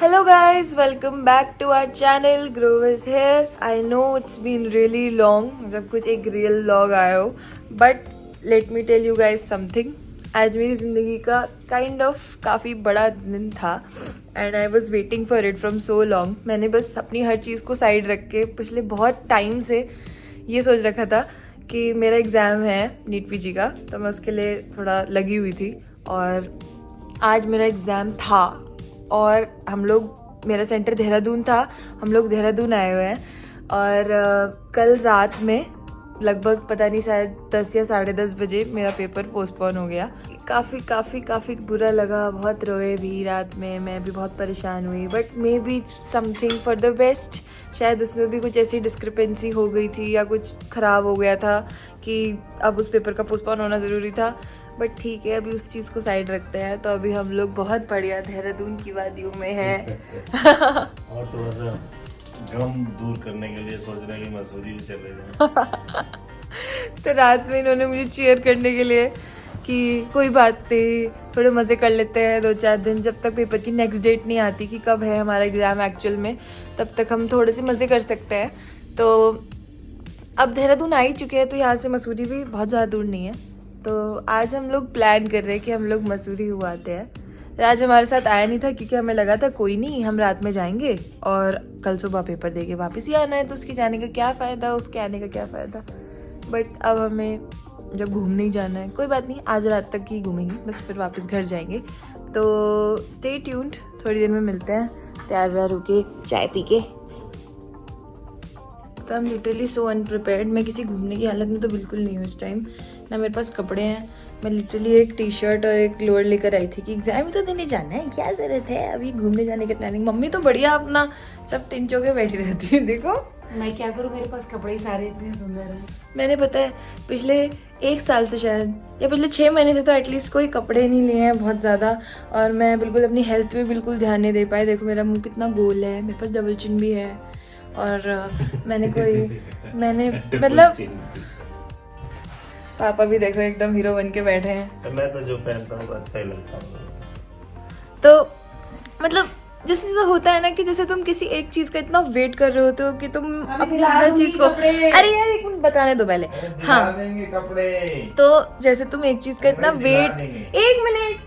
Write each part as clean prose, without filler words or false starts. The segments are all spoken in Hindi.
Hello guys, welcome back to our channel. Grow is here. I know it's been really long जब कुछ एक real log आया हो, but let me tell you guys something. आज मेरी ज़िंदगी का kind of काफ़ी बड़ा दिन था and I was waiting for it from so long. मैंने बस अपनी हर चीज़ को साइड रख के पिछले बहुत टाइम से ये सोच रखा था कि मेरा एग्ज़ाम है नीट पीजी का, तो मैं उसके लिए थोड़ा लगी हुई थी और आज मेरा एग्ज़ाम था और हम लोग, मेरा सेंटर देहरादून था, हम लोग देहरादून आए हुए हैं और कल रात में लगभग पता नहीं शायद 10 या 10:30 बजे मेरा पेपर पोस्टपोन हो गया। काफ़ी बुरा लगा, बहुत रोए भी रात में, मैं भी बहुत परेशान हुई, but may be something for the best. शायद उसमें भी कुछ ऐसी डिस्क्रिपेंसी हो गई थी या कुछ ख़राब हो गया था कि अब उस पेपर का पोस्टपोन होना ज़रूरी था, बट ठीक है, अभी उस चीज़ को साइड रखते हैं। तो अभी हम लोग बहुत बढ़िया देहरादून की वादियों में हैं और थोड़ा सा गम दूर करने के लिए सोच रहे हैं कि मसूरी भी चले जाएं। तो रात में इन्होंने मुझे चीयर करने के लिए कि कोई बात नहीं, थोड़े मज़े कर लेते हैं 2-4 दिन, जब तक पेपर की नेक्स्ट डेट नहीं आती कि कब है हमारा एग्ज़ाम एक्चुअल में, तब तक हम थोड़े से मज़े कर सकते हैं। तो अब देहरादून आ ही चुके हैं, तो यहाँ से मसूरी भी बहुत ज़्यादा दूर नहीं है। तो आज हम लोग प्लान कर रहे हैं कि हम लोग मसूरी हुआ आते हैं। राज हमारे साथ आया नहीं था क्योंकि हमें लगा था कोई नहीं, हम रात में जाएंगे और कल सुबह पेपर देके वापस ही आना है, तो उसके जाने का क्या फ़ायदा, उसके आने का क्या फ़ायदा। बट अब हमें जब घूमने ही जाना है, कोई बात नहीं, आज रात तक ही घूमेंगे, बस फिर वापस घर जाएंगे। तो स्टे ट्यून्ड, थोड़ी देर में मिलते हैं तैयार व्यार होके चाय पी के। तो हम लिटरली सो अनप्रिपेयर्ड, मैं किसी घूमने की हालत में तो बिल्कुल नहीं हूँ इस टाइम, ना मेरे पास कपड़े हैं। मैं लिटरली एक टी शर्ट और एक लोअर लेकर आई थी कि एग्जाम ही तो देने जाना है, क्या ज़रूरत है अभी घूमने जाने की प्लानिंग। मम्मी तो बढ़िया अपना सब टिंचो के बैठी रहती है। देखो मैं क्या करूँ, मेरे पास कपड़े ही सारे इतने सुंदर हैं। मैंने पता है पिछले 1 साल से शायद या पिछले 6 महीने से तो एटलीस्ट कोई कपड़े नहीं लिए हैं बहुत ज़्यादा, और मैं बिल्कुल अपनी हेल्थ पे बिल्कुल ध्यान नहीं दे पाई। देखो मेरा मुँह कितना गोल है, मेरे पास डबल चिन भी है, और मैंने मतलब पापा भी देखो एकदम हीरो बन के बैठे हैं। मैं तो जो पहनता हूँ अच्छा ही लगता है। तो मतलब जैसे तो होता है ना कि जैसे तुम किसी एक चीज का इतना वेट कर रहे होते हो कि तुम अपनी हर चीज को, अरे यार एक मिनट बताने दो पहले। हाँ कपड़े, तो जैसे तुम एक चीज का इतना वेट, एक मिनट,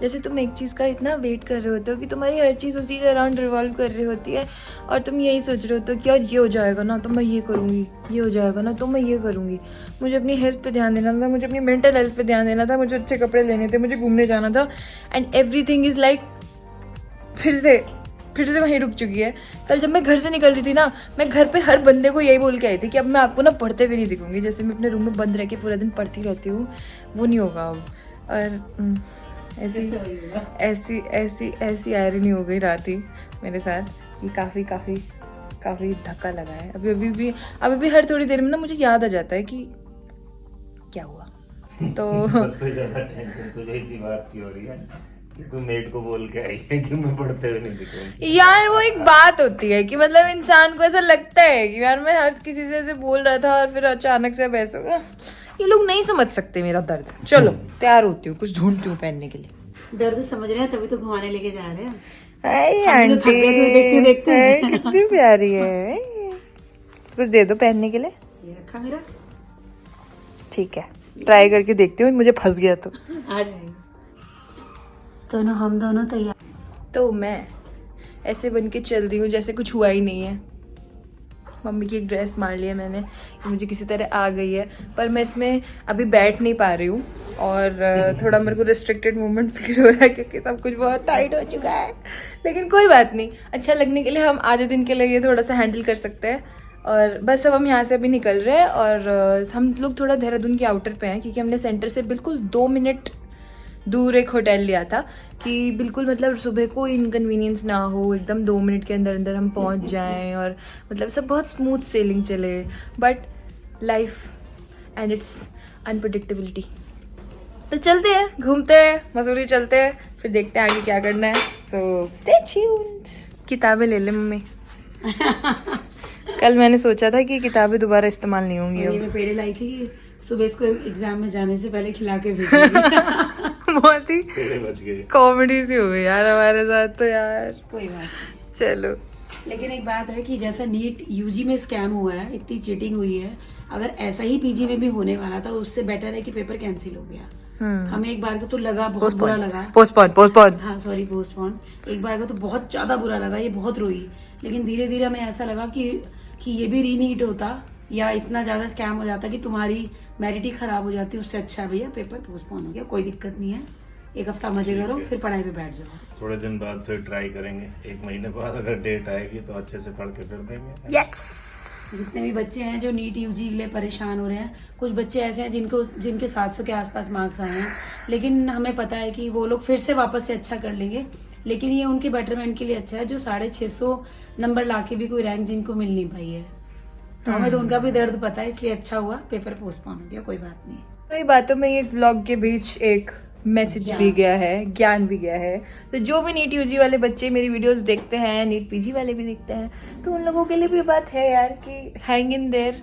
जैसे तुम एक चीज़ का इतना वेट कर रहे होते हो कि तुम्हारी हर चीज़ उसी के अराउंड रिवॉल्व कर रही होती है, और तुम यही सोच रहे होते हो कि यार ये हो जाएगा ना तो मैं ये करूँगी, ये हो जाएगा ना तो मैं ये करूँगी, मुझे अपनी हेल्थ पे ध्यान देना था, मुझे अपनी मेंटल हेल्थ पे ध्यान देना था, मुझे अच्छे कपड़े लेने थे, मुझे घूमने जाना था, एंड एवरीथिंग इज़ लाइक फिर से वहीं रुक चुकी है। कल जब मैं घर से निकल रही थी ना, मैं घर पे हर बंदे को यही बोल के आई थी कि अब मैं आपको ना पढ़ते हुए नहीं दिखूंगी, जैसे मैं अपने रूम में बंद रह के पूरा दिन पढ़ती रहती हूँ, वो नहीं होगा अब। और ऐसी आयरनी हो गई रात ही मेरे साथ कि काफ़ी धक्का लगा है। अभी भी हर थोड़ी देर में ना मुझे याद आ जाता है कि क्या हुआ। तो सबसे ज्यादा टेंशन तुझे इसी बात की हो रही है कि तू मेट को बोल के आई है कि मैं पढ़ते हुए नहीं दिखूंगी। यार वो एक बात होती है कि मतलब इंसान को ऐसा लगता है कि यार मैं हर किसी से ऐसे बोल रहा था और फिर अचानक से ऐसा, ये लोग नहीं समझ सकते मेरा दर्द। चलो तैयार होती हूँ, कुछ ढूंढती हूँ पहनने के लिए। दर्द समझ रहे हैं तभी तो घुमाने लेके जा रहे हैं। आंटी देखते कितनी प्यारी है, कुछ दे दो पहनने के लिए। ये रखा मेरा, ठीक है, ट्राई करके देखती हूँ, मुझे फंस गया तो आ जाएगा। दोनों हम दोनों तैयार। तो मैं ऐसे बन के चल रही हूँ जैसे कुछ हुआ ही नहीं है। मम्मी की एक ड्रेस मार ली है मैंने, ये मुझे किसी तरह आ गई है, पर मैं इसमें अभी बैठ नहीं पा रही हूँ और थोड़ा मेरे को रिस्ट्रिक्टेड मूवमेंट फील हो रहा है क्योंकि सब कुछ बहुत टाइट हो चुका है। लेकिन कोई बात नहीं, अच्छा लगने के लिए हम आधे दिन के लिए ये थोड़ा सा हैंडल कर सकते हैं। और बस अब हम यहाँ से अभी निकल रहे हैं और हम लोग थोड़ा देहरादून के आउटर पे हैं क्योंकि हमने सेंटर से बिल्कुल 2 मिनट दूर एक होटल लिया था कि बिल्कुल मतलब सुबह कोई इनकन्वीनियंस ना हो, एकदम 2 मिनट के अंदर अंदर हम पहुंच जाएं और मतलब सब बहुत स्मूथ सेलिंग चले। But life and it's unpredictability. तो चलते हैं, घूमते हैं, मसूरी चलते हैं, फिर देखते हैं आगे क्या करना है। So stay tuned. किताबें ले ले मम्मी। कल मैंने सोचा था कि किताबें दोबारा इस्तेमाल नहीं होंगी। मैं पेड़े लाई थी कि सुबह इसको एग्जाम में जाने से पहले खिला के भेजूंगी। बहुत ही तेरे बच गए। कॉमेडी सी हो गई यार हमारे साथ तो यार। कोई बात नहीं। चलो लेकिन एक बात है कि जैसा नीट यूजी में स्कैम हुआ है, इतनी चीटिंग हुई है, अगर ऐसा ही पीजी में भी होने वाला था उससे बेटर है कि पेपर कैंसिल हो गया। हमें एक बार को तो लगा, बहुत बुरा लगा। पोस्टपोन हाँ सॉरी, पोस्टपोन। एक बार को तो बहुत ज्यादा बुरा लगा, ये बहुत रोई। लेकिन धीरे धीरे हमें ऐसा लगा कि ये भी रीनीट होता या इतना ज्यादा स्कैम हो जाता कि तुम्हारी मेरिट ही खराब हो जाती, उससे अच्छा भैया पेपर पोस्टपोन हो गया, कोई दिक्कत नहीं है। एक हफ्ता मजे करो, फिर पढ़ाई पे बैठ जाओ। थोड़े दिन बाद फिर ट्राई करेंगे, 1 महीने बाद अगर डेट आएगी तो अच्छे से पढ़ के फिर देंगे। यस। जितने भी बच्चे हैं जो नीट यूजी के लिए परेशान हो रहे हैं, कुछ बच्चे ऐसे हैं जिनके 700 के आसपास मार्क्स आए हैं, लेकिन हमें पता है कि वो लोग फिर से वापस से अच्छा कर लेंगे। लेकिन ये उनके बेटरमेंट के लिए अच्छा है जो 650 नंबर लाके भी कोई रैंक जिनको मिल नहीं पाई है। तो हमें तो उनका भी दर्द पता है, इसलिए अच्छा हुआ पेपर पोस्टपोन हो गया, कोई बात नहीं। कई बातों में ये व्लॉग के बीच एक मैसेज भी गया है, ज्ञान भी गया है। तो जो भी नीट यूजी वाले बच्चे मेरी वीडियोस देखते हैं, नीट पीजी वाले भी देखते हैं, तो उन लोगों के लिए भी बात है यार कि hang in there,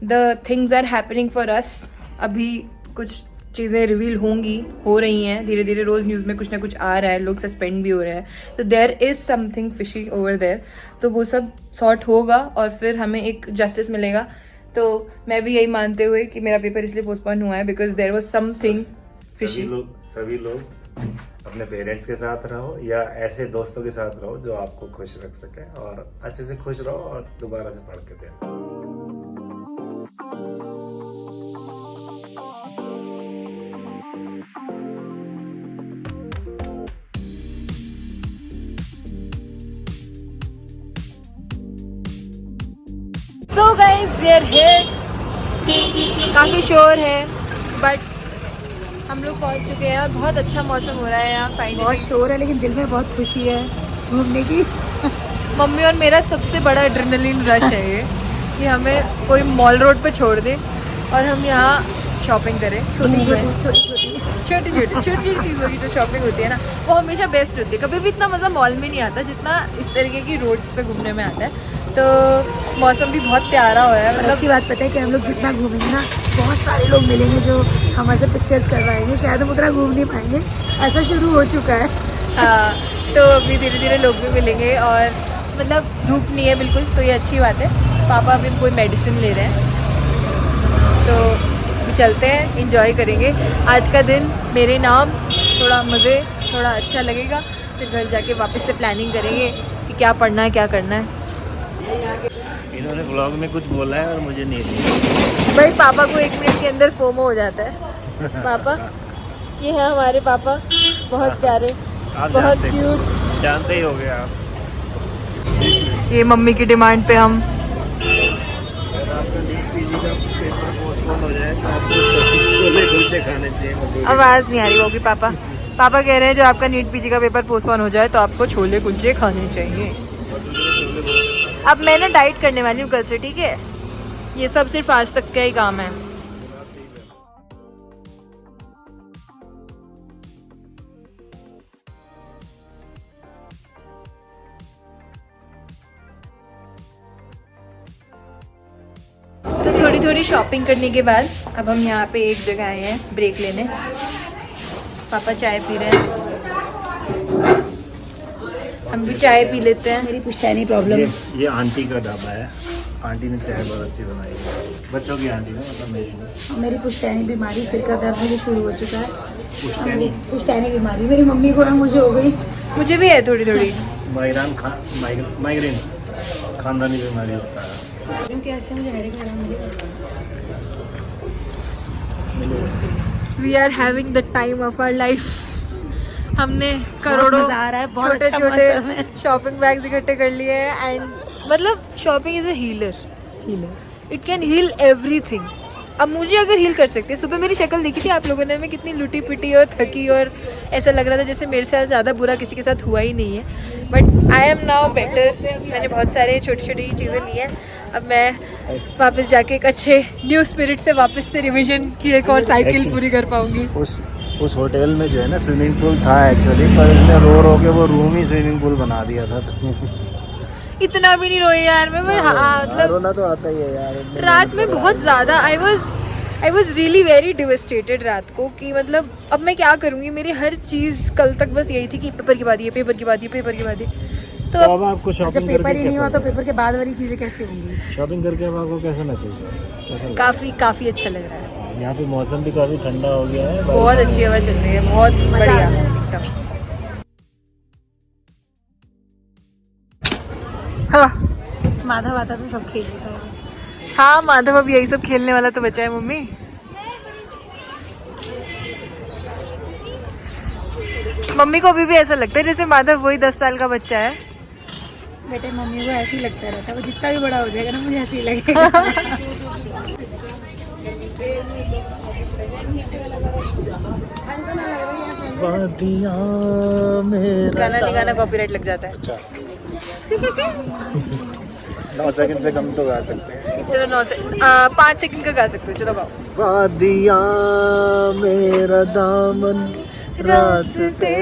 the things are happening for us. अभी कुछ चीज़ें रिवील होंगी, हो रही हैं धीरे धीरे, रोज न्यूज़ में कुछ ना कुछ आ रहा है, लोग सस्पेंड भी हो रहे हैं। तो there is something fishy over there, तो वो सब सॉर्ट होगा और फिर हमें एक जस्टिस मिलेगा। तो मैं भी यही मानते हुए कि मेरा पेपर इसलिए पोस्टपोन हुआ है because there was something fishy. सभी लोग अपने पेरेंट्स के साथ रहो या ऐसे दोस्तों के साथ रहो जो आपको खुश रख सके, और अच्छे से खुश रहो और दोबारा से पढ़ के दें। So guys we are here, काफ़ी शोर है बट हम लोग पहुंच चुके हैं और बहुत अच्छा मौसम हो रहा है यहाँ फाइनली। बहुत शोर है लेकिन दिल में बहुत खुशी है घूमने की। मम्मी और मेरा सबसे बड़ा एड्रेनलिन रश है ये कि हमें कोई मॉल रोड पे छोड़ दे और हम यहाँ शॉपिंग करें। छोटी छोटी चीज़ों की जो शॉपिंग होती है ना, वो हमेशा बेस्ट होती है। कभी भी इतना मज़ा मॉल में नहीं आता जितना इस तरीके की रोड्स पे घूमने में आता है। तो मौसम भी बहुत प्यारा हो रहा है। मतलब अच्छी बात पता है कि हम लोग जितना घूमेंगे ना, बहुत सारे लोग मिलेंगे जो हमारे से पिक्चर्स करवाएंगे। शायद हम उतना घूम नहीं पाएंगे, ऐसा शुरू हो चुका है। हाँ, तो अभी धीरे धीरे लोग भी मिलेंगे और मतलब धूप नहीं है बिल्कुल, तो ये अच्छी बात है। पापा अभी कोई मेडिसिन ले रहे हैं, तो अभी चलते हैं, इंजॉय करेंगे आज का दिन मेरे नाम। थोड़ा मज़े, थोड़ा अच्छा लगेगा, फिर घर जाके वापस से प्लानिंग करेंगे कि क्या पढ़ना है, क्या करना है। इन्होंने ब्लॉग में कुछ बोला है और मुझे नहीं दिया। भाई पापा को 1 मिनट के अंदर फोमो हो जाता है। पापा, ये है हमारे पापा, बहुत प्यारे, बहुत क्यूट, जानते ही हो गए आप। ये मम्मी की डिमांड पे हम अगर आपका नीट पीजी का पेपर पोस्टपोन हो जाए तो आपको छोले कुलचे खाने चाहिए। आवाज़ नहीं आ रही होगी पापा। पापा कह रहे हैं जो आपका नीट पीजी का पेपर पोस्टपोन हो जाए तो आपको छोले कुलचे खाने चाहिए। अब मैं ना डाइट करने वाली हूँ कल से, ठीक है? ये सब सिर्फ आज तक का ही काम है। तो थोड़ी थोड़ी शॉपिंग करने के बाद अब हम यहाँ पे एक जगह आए हैं ब्रेक लेने। पापा चाय पी रहे हैं, हम भी चाय पी लेते हैं। मेरी पुश्तैनी प्रॉब्लम है। ये आंटी का ढाबा है, आंटी ने चाय बहुत अच्छी बनाई है, बच्चों की आंटी ने, मतलब मेरी नहीं। मेरी पुश्तैनी बीमारी, सिर का दर्द मुझे शुरू हो चुका है। पुश्तैनी पुश्तैनी बीमारी मेरी मम्मी को है, मुझे हो गई। मुझे भी है थोड़ी थोड़ी। माइग्रेन खानदानी बीमारी होता है। क्योंकि ऐसे मुझे हेडेक हो रहा है। We are having the time of our life. हमने करोड़ों मजा आ रहा है, बहुत छोटे अच्छा मौसम है। छोटे शॉपिंग बैग्स इकट्ठे कर लिए हैं एंड मतलब shopping is a healer. It can heal everything. अब मुझे अगर हील कर सकते हैं, सुबह मेरी शक्ल देखी थी आप लोगों ने, मैं कितनी लुटी पिटी और थकी और ऐसा लग रहा था जैसे मेरे साथ ज़्यादा बुरा किसी के साथ हुआ ही नहीं है। But I am now better. मैंने बहुत सारे छोटी छोटी चीज़ें ली हैं। अब मैं वापस जाके एक अच्छे न्यू स्पिरिट से वापस से रिवीजन की एक और साइकिल पूरी कर पाऊंगी। उस होटल में जो है ना स्विमिंग पूल था एक्चुअली, पर इसने रो रो के वो रूम ही स्विमिंग पूल बना दिया था। इतना भी नहीं रोई यार मैं। हाँ मतलब रोना तो आता ही है यार। रात में बहुत ज़्यादा I was I was really very devastated रात को कि मतलब अब मैं क्या करूँगी, मेरी हर चीज़ कल तक बस यही थी कि पेपर के बाद ये, पेपर के बाद ये, पेपर के बाद ये। तो अब आपको जब शॉपिंग पेपर करके ही नहीं हुआ कैसा तो पेपर के बाद वाली चीजें कैसे होंगी? शॉपिंग करके अब आपको कैसा महसूस हुआ? कैसा लगा? काफ़ी अच्छा लग रहा है। यहाँ पे मौसम भी काफी ठंडा हो गया है, बहुत अच्छी हवा चल रही है, बहुत बढ़िया एकदम। हाँ माधव आता तो सब खेल लेता है। हाँ, माधव अब यही सब खेलने वाला तो बचा है मम्मी। मम्मी को अभी भी ऐसा लगता है जैसे माधव वही 10 साल का बच्चा है। बेटे मम्मी को ऐसे ही लगता रहता है, वो जितना भी बड़ा हो जाएगा ना मुझे ऐसे ही लगेगा। गाना नहीं गाना कॉपीराइट लग जाता है। अच्छा 9 सेकंड से कम तो गा सकते हैं। चलो 5 सेकंड का गा सकते हो, चलो गाओ। वादियाँ मेरा दामन रास्ते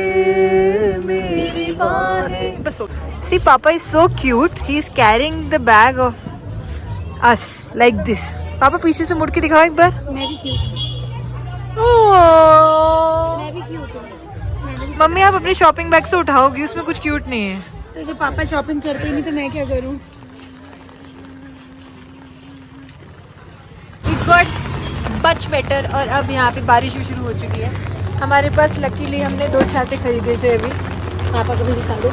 मेरी बाहें। बस हो। See, Papa is so cute. He is carrying the bag of us like this. पापा पीछे से मुड़ के दिखाओ एक बार। मैं भी क्यूट Oh. मैं भी क्यूट हूँ। मम्मी आप अपने शॉपिंग बैग से उठाओगी, उसमें कुछ क्यूट नहीं है। तो जब पापा शॉपिंग करते ही नहीं तो मैं क्या करूँ? It got much better और अब यहाँ पे बारिश भी शुरू हो चुकी है। हमारे पास लकीली हमने 2 छाते खरीदे थे अभी। पापा को भी दिखा दो।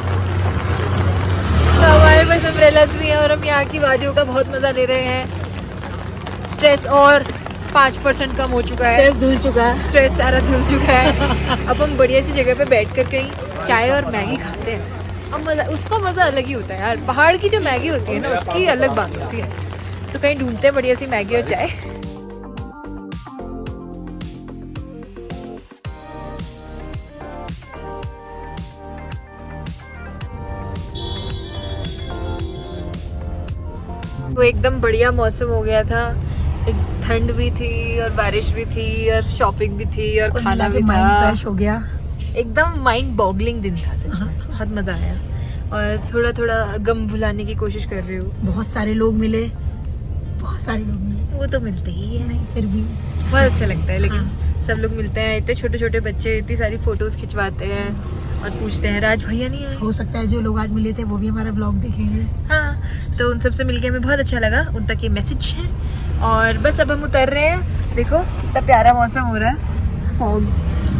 तो हमारे पास अम्ब्रेलास भी हैं और हम यहाँ की वादियों का बहुत मजा ले रहे हैं। स्ट्रेस और 5% कम हो चुका है। स्ट्रेस धुल चुका है। स्ट्रेस सारा धुल चुका है। अब हम बढ़िया सी जगह पे बैठकर कहीं चाय और मैगी खाते हैं। अब मजा, उसका मजा अलग ही होता है यार। पहाड़ की जो मैगी होती है ना उसकी अलग बात होती है। तो कहीं ढूंढते हैं बढ़िया सी मैगी और चाय। तो एकदम बढ़िया मौसम हो गया था। एक ठंड भी थी और बारिश भी थी और शॉपिंग भी थी और खाना भी माइंड था। फ्रेश हो गया। एकदम माइंड बॉगलिंग दिन था सच में। बहुत मजा आया और थोड़ा थोड़ा गम भुलाने की कोशिश कर रही हूँ। बहुत सारे लोग मिले, बहुत सारे लोग मिले। वो तो मिलते ही है, नहीं फिर भी बहुत अच्छा लगता है। लेकिन सब लोग मिलते हैं, इतने छोटे छोटे बच्चे इतनी सारी फोटोज खिंचवाते हैं और पूछते हैं राज भैया नहीं आए। हो सकता है जो लोग आज मिले थे वो भी हमारा व्लॉग देखेंगे। हाँ, तो उन सबसे मिलके हमें बहुत अच्छा लगा। उन तक ये मैसेज है। और बस अब हम उतर रहे हैं। देखो कितना प्यारा मौसम हो रहा है। फॉग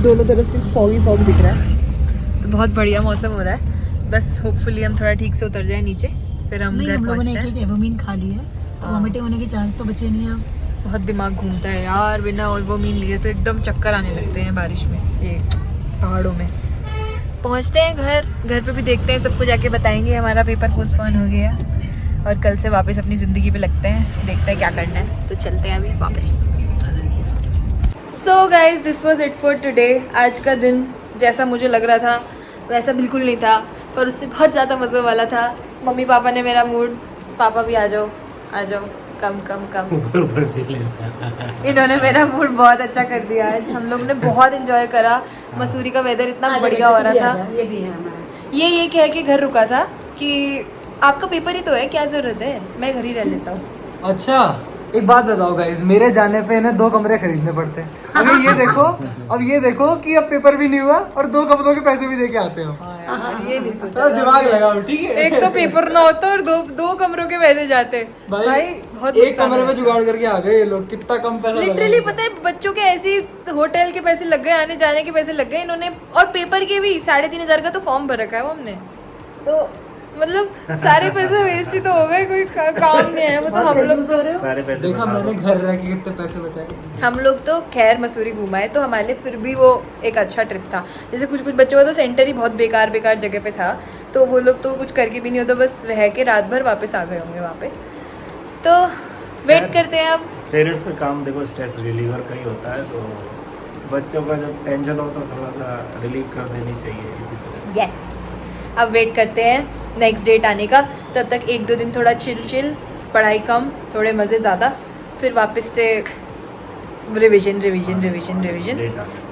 दोनों तरफ से फॉग ही फॉग दिख रहा है, तो बहुत बढ़िया मौसम हो रहा है। बस होपफुली हम थोड़ा ठीक से उतर जाए नीचे, फिर हम नहीं, घर हम लोगों ने पहुंचते हैं। एक एवोमीन खा ली है तो वॉमिटिंग होने के चांस तो बचे नहीं अब। बहुत दिमाग घूमता है यार, बिना ओवोमीन लिए तो एकदम चक्कर आने लगते हैं बारिश में, ये पहाड़ों में। पहुंचते हैं घर पे भी देखते हैं, सबको जाके बताएंगे हमारा पेपर पोस्टपोन हो गया और कल से वापस अपनी ज़िंदगी पे लगते हैं, देखते हैं क्या करना है। तो चलते हैं अभी वापस। So guys this was it for today. आज का दिन जैसा मुझे लग रहा था वैसा बिल्कुल नहीं था, पर उससे बहुत ज़्यादा मज़े वाला था। मम्मी पापा ने मेरा मूड, पापा भी आ जाओ कम इन्होंने मेरा मूड बहुत अच्छा कर दिया। आज हम लोग ने बहुत एंजॉय करा। मसूरी का वेदर इतना बढ़िया हो रहा था। ये भी है हमारा। ये कह के घर रुका था कि आपका पेपर ही तो है, क्या जरूरत है, मैं घर ही रह लेता हूँ। अच्छा एक बात बताओ गाइस, मेरे जाने पे इन्हें 2 कमरे खरीदने पड़ते हैं। अब ये देखो कि अब पेपर भी नहीं हुआ और 2 कमरों के पैसे भी दे के आते हो। ये नहीं सोचा तो दिमाग लगाओ, ठीक है। एक तो पेपर ना होता और दो कमरों के पैसे जाते। भाई बहुत एक कमरे में जुगाड़ करके आ गए ये लोग, कितना कम पैसा लगा। लिटरली पता है बच्चों के ऐसे ही होटल के पैसे लग गए, आने जाने के पैसे लग गए इन्होंने, और पेपर के भी 3,500 का तो फॉर्म भर रखा है वो हमने। तो मतलब सारे पैसे वेस्ट ही तो हो गए, कोई काम नहीं है वो तो। हम लोग तो सारे पैसे देखा बता मैंने दो। घर रह के कितने पैसे बचाए। हम लोग तो खैर मसूरी घुमाए तो हमारे लिए फिर भी वो एक अच्छा ट्रिप था। जैसे कुछ बच्चों का तो सेंटर ही बहुत बेकार जगह पे था, तो वो लोग तो कुछ करके भी नहीं होता, बस रह के रात भर वापस आ गए होंगे वहाँ पे। तो वेट करते हैं अब। पेरेंट्स का काम देखो स्ट्रेस रिलीवर का ही होता है, तो बच्चों का जब टेंशन हो तो थोड़ा सा रिलीव कर देनी चाहिए इसी तरह से। यस, अब वेट करते हैं नेक्स्ट डेट आने का। तब तक 1-2 दिन थोड़ा चिल, पढ़ाई कम, थोड़े मज़े ज़्यादा, फिर वापस से रिवीजन।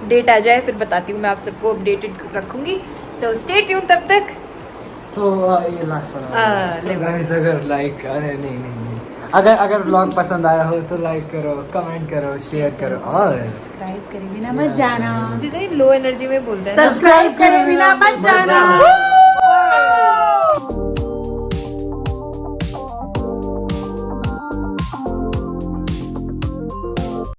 डेट आ जाए फिर बताती हूँ, मैं आप सबको अपडेटेड रखूँगी। सो स्टे ट्यून तब तक। तो ये लास्ट वाला गाइस, अगर लाइक अरे नहीं अगर व्लॉग पसंद आया हो तो लाइक करो, कमेंट करो, शेयर करो और सब्सक्राइब करे बिना मत जाना। जितनी लो एनर्जी में बोलते हैं ना, सब्सक्राइब करे बिना मत जाना।